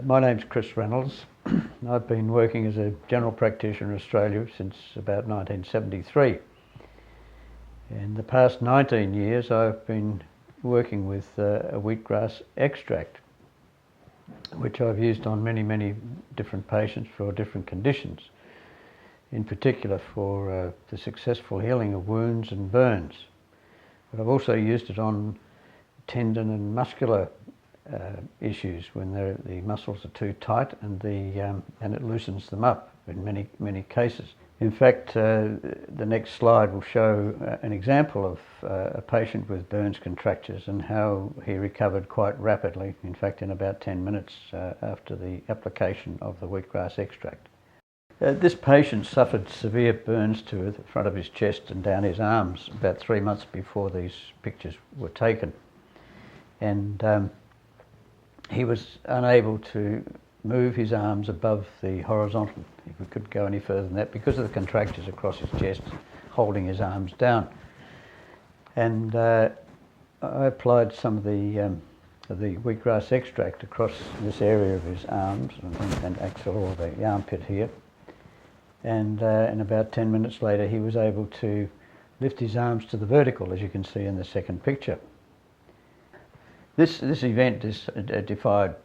My name's Chris Reynolds. I've been working as a general practitioner in Australia since about 1973. In the past 19 years I've been working with a wheatgrass extract, which I've used on many different patients for different conditions, in particular for the successful healing of wounds and burns. But I've also used it on tendon and muscular issues when the muscles are too tight and it loosens them up in many cases. In fact, the next slide will show an example of a patient with burns contractures and how he recovered quite rapidly, in fact in about 10 minutes after the application of the wheatgrass extract. This patient suffered severe burns to the front of his chest and down his arms about 3 months before these pictures were taken, and he was unable to move his arms above the horizontal. He couldn't go any further than that because of the contractures across his chest holding his arms down. And I applied some of the wheatgrass extract across this area of his arms and axilla, or the armpit here. And about 10 minutes later he was able to lift his arms to the vertical, as you can see in the second picture. This event defied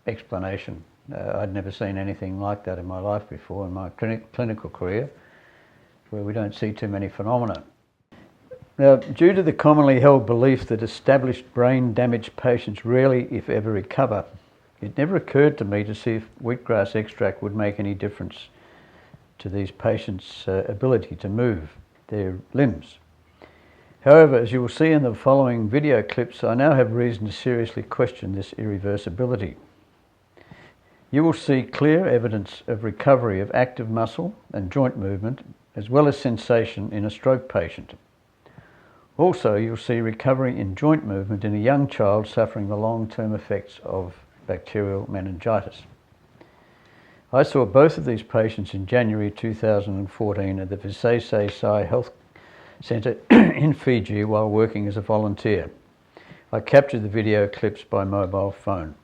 explanation. I'd never seen anything like that in my life before in my clinical career, where we don't see too many phenomena. Now, due to the commonly held belief that established brain damaged patients rarely, if ever, recover, it never occurred to me to see if wheatgrass extract would make any difference to these patients' ability to move their limbs. However, as you will see in the following video clips, I now have reason to seriously question this irreversibility. You will see clear evidence of recovery of active muscle and joint movement, as well as sensation in a stroke patient. Also, you'll see recovery in joint movement in a young child suffering the long-term effects of bacterial meningitis. I saw both of these patients in January 2014 at the Wheatgrass Health Centre in Fiji while working as a volunteer. I captured the video clips by mobile phone.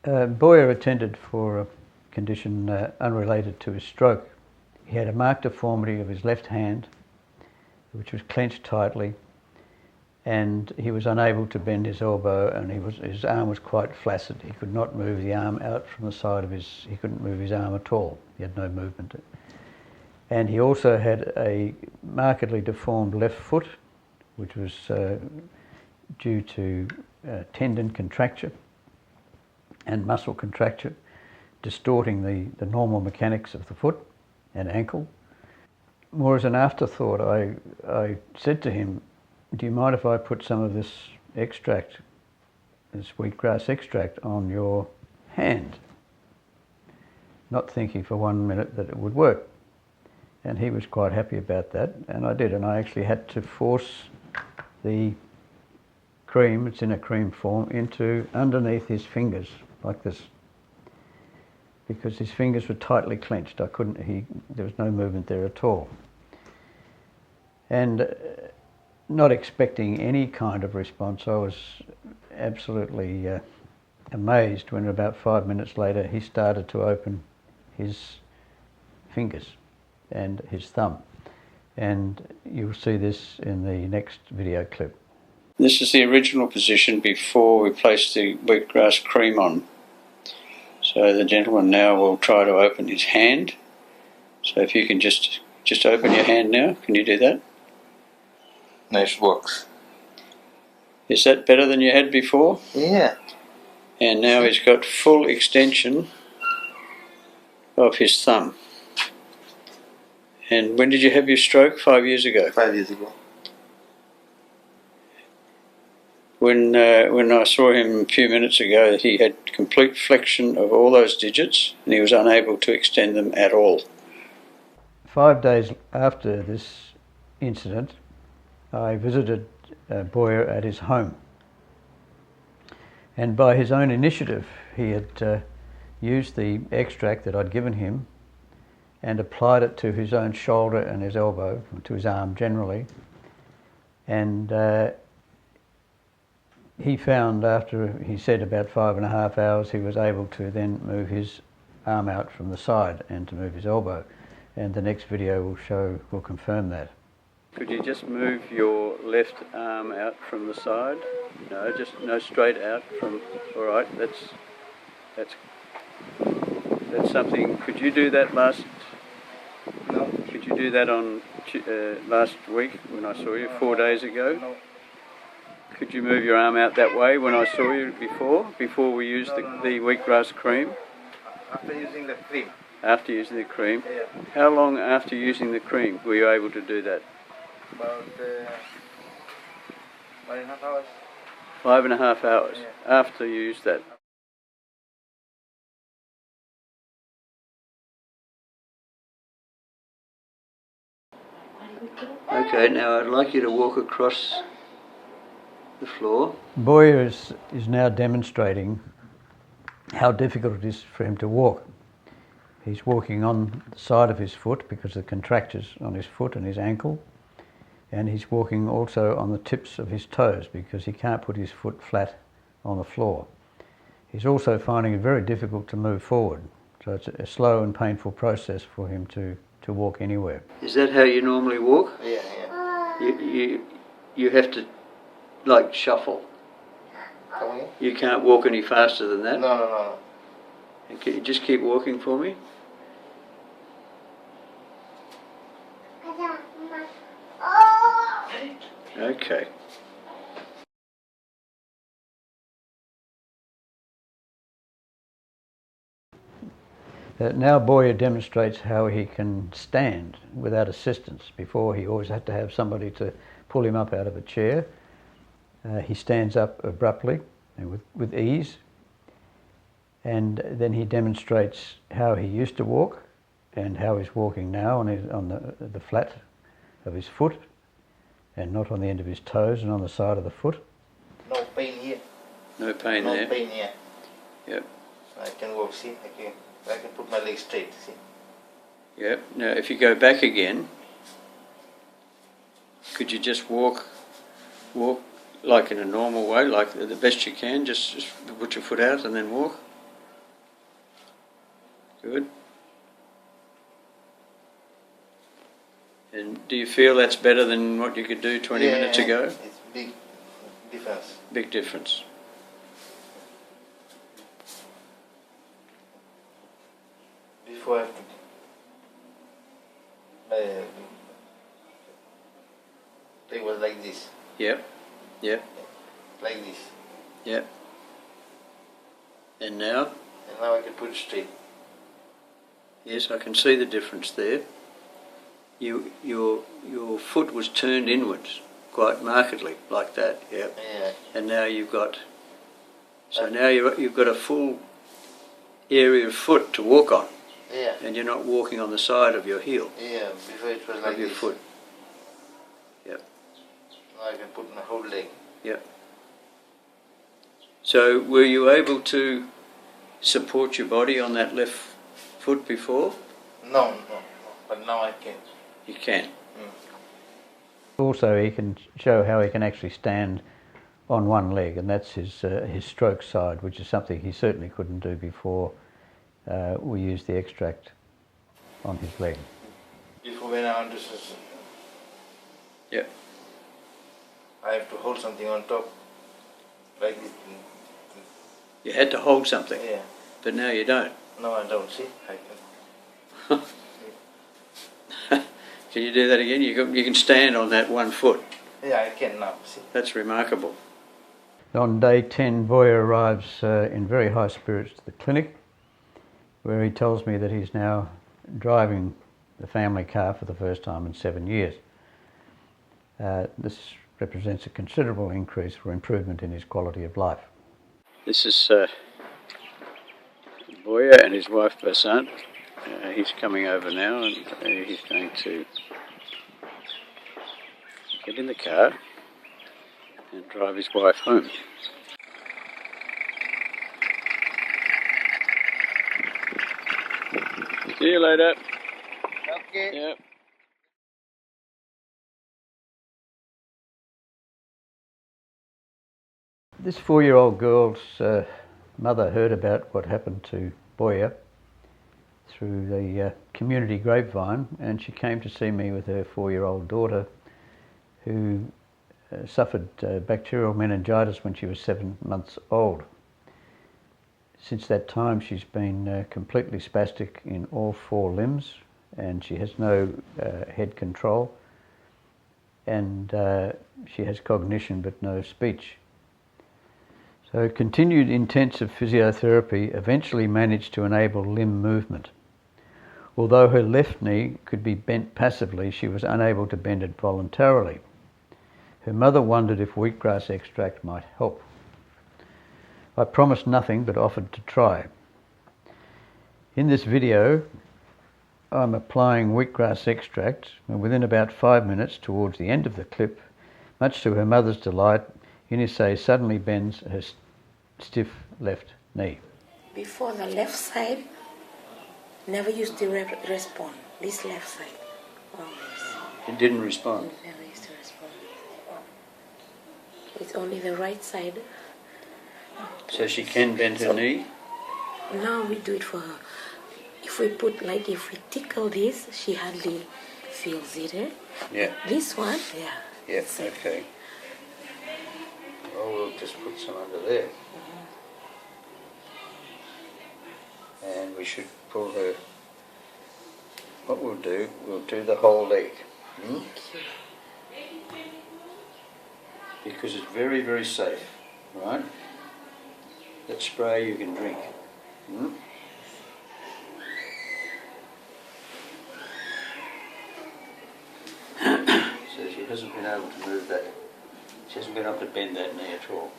Boyer attended for a condition unrelated to his stroke. He had a marked deformity of his left hand, which was clenched tightly, and he was unable to bend his elbow, and his arm was quite flaccid. He could not move the arm out from the side of he couldn't move his arm at all. He had no movement. And he also had a markedly deformed left foot, which was due to tendon contracture and muscle contracture, distorting the normal mechanics of the foot and ankle. More as an afterthought, I said to him, "Do you mind if I put some of this extract, this wheatgrass extract, on your hand?" Not thinking for 1 minute that it would work. And he was quite happy about that, and I did. And I actually had to force the cream, it's in a cream form, into underneath his fingers, like this, because his fingers were tightly clenched. There was no movement there at all. And not expecting any kind of response, I was absolutely amazed when about 5 minutes later he started to open his fingers and his thumb. And you'll see this in the next video clip. This is the original position before we placed the wheatgrass cream on. So the gentleman now will try to open his hand. So if you can just open your hand now, can you do that? Nice works. Is that better than you had before? Yeah. And now he's got full extension of his thumb. And when did you have your stroke? 5 years ago? 5 years ago. When I saw him a few minutes ago, he had complete flexion of all those digits and he was unable to extend them at all. 5 days after this incident, I visited Boyer at his home. And by his own initiative, he had used the extract that I'd given him and applied it to his own shoulder and his elbow, to his arm generally. And he found, after he said about 5.5 hours, he was able to then move his arm out from the side and to move his elbow. And the next video will confirm that. Could you just move your left arm out from the side? No, straight out from. All right, that's something. Could you do that last? No. Could you do that on last week when I saw you 4 days ago? No. Could you move your arm out that way when I saw you before we used the wheatgrass cream? After using the cream. After using the cream? Yeah. How long after using the cream were you able to do that? About 1.5 hours. 5.5 hours Yeah. after you used that. Okay, now I'd like you to walk across the floor. Boyer is now demonstrating how difficult it is for him to walk. He's walking on the side of his foot because of the contractures on his foot and his ankle, and he's walking also on the tips of his toes because he can't put his foot flat on the floor. He's also finding it very difficult to move forward, so it's a slow and painful process for him to walk anywhere. Is that how you normally walk? Yeah. You have to like shuffle. Come again? You can't walk any faster than that? No. Can you just keep walking for me? Okay. Now Boyer demonstrates how he can stand without assistance. Before, he always had to have somebody to pull him up out of a chair. He stands up abruptly and with ease, and then he demonstrates how he used to walk and how he's walking now on the flat of his foot and not on the end of his toes and on the side of the foot. No pain here. No pain No there? pain here. Yep. I can walk, see? I can put my legs straight, see? Yep. Now if you go back again, could you just walk like in a normal way, like the best you can, just put your foot out and then walk? Good. And do you feel that's better than what you could do 20 minutes ago? It's big difference. Big difference. Before it was like this. Yep. Like this. Yep. And now? And now I can put it straight. Yes, I can see the difference there. Your foot was turned inwards quite markedly, like that. Yep. Yeah. And now you've got. So now you've got a full area of foot to walk on. Yeah. And you're not walking on the side of your heel. Yeah. Before it was like of your this. foot. Yep. Now I can put my whole leg. Yep. So were you able to support your body on that left foot before? No. But now I can. You can. Also, he can show how he can actually stand on one leg, and that's his stroke side, which is something he certainly couldn't do before we used the extract on his leg. Before, when I want to, Yep. I have to hold something on top, like this. You had to hold something, Yeah. but now you don't. No, I don't. See, I can. Can you do that again? You can stand on that one foot. Yeah, I can now. See. That's remarkable. On day 10, Boyer arrives in very high spirits to the clinic, where he tells me that he's now driving the family car for the first time in 7 years. This represents a considerable increase or improvement in his quality of life. This is Boyer and his wife Basant. He's coming over now, and he's going to get in the car and drive his wife home. See you later. Okay. Yeah. This 4-year-old girl's mother heard about what happened to Boya through the community grapevine, and she came to see me with her 4-year-old daughter who suffered bacterial meningitis when she was 7 months old. Since that time she's been completely spastic in all 4 limbs, and she has no head control, and she has cognition but no speech. So continued intensive physiotherapy eventually managed to enable limb movement. Although her left knee could be bent passively, she was unable to bend it voluntarily. Her mother wondered if wheatgrass extract might help. I promised nothing but offered to try. In this video, I'm applying wheatgrass extract, and within about 5 minutes, towards the end of the clip, much to her mother's delight, Inese suddenly bends her stiff left knee. Before, the left side never used to respond. This left side always. It didn't respond? It never used to respond. It's only the right side. So she can bend her knee? Now we do it for her. If we tickle this, she hardly feels it, eh? Yeah. This one, yeah. Yeah, okay. Well, we'll just put some under there. And we should pull her. What we'll do the whole leg. Because it's very, very safe, right? That spray you can drink. So she hasn't been able to move that. She hasn't been able to bend that knee at all.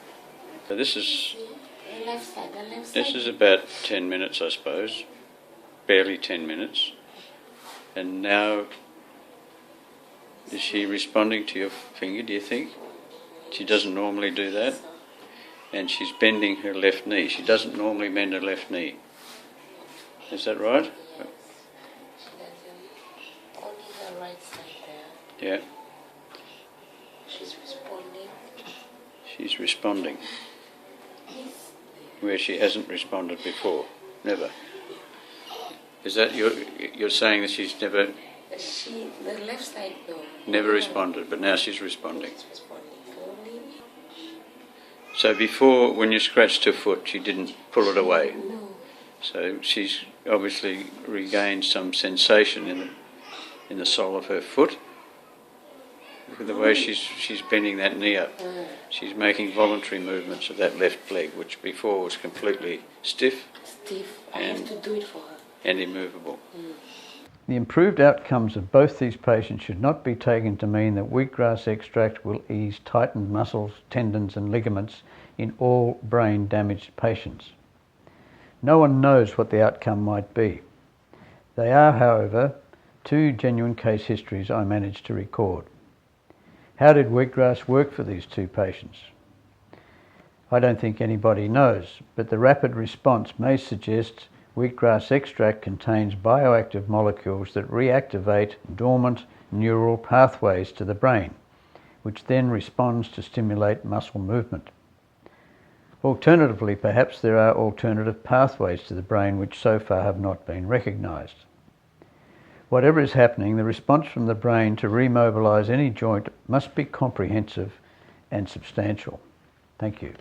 So this is The left side. This is about 10 minutes, I suppose, barely 10 minutes. And now, is she responding to your finger, do you think? She doesn't normally do that. And she's bending her left knee. She doesn't normally bend her left knee. Is that right? She doesn't. Only the right side there. Yeah. She's responding. She's responding. Yes. Where she hasn't responded before. Never. Is that you're saying that she's never The left side though. never responded, but now she's responding. She's responding only. So before, when you scratched her foot, she didn't pull it away. No. So she's obviously regained some sensation in the sole of her foot. Look at the way she's bending that knee up. She's making voluntary movements of that left leg, which before was completely stiff. Stiff. I have to do it for her. And immovable. The improved outcomes of both these patients should not be taken to mean that wheatgrass extract will ease tightened muscles, tendons and ligaments in all brain damaged patients. No one knows what the outcome might be. They are, however, 2 genuine case histories I managed to record. How did wheatgrass work for these 2 patients? I don't think anybody knows, but the rapid response may suggest wheatgrass extract contains bioactive molecules that reactivate dormant neural pathways to the brain, which then responds to stimulate muscle movement. Alternatively, perhaps there are alternative pathways to the brain which so far have not been recognised. Whatever is happening, the response from the brain to remobilise any joint must be comprehensive and substantial. Thank you.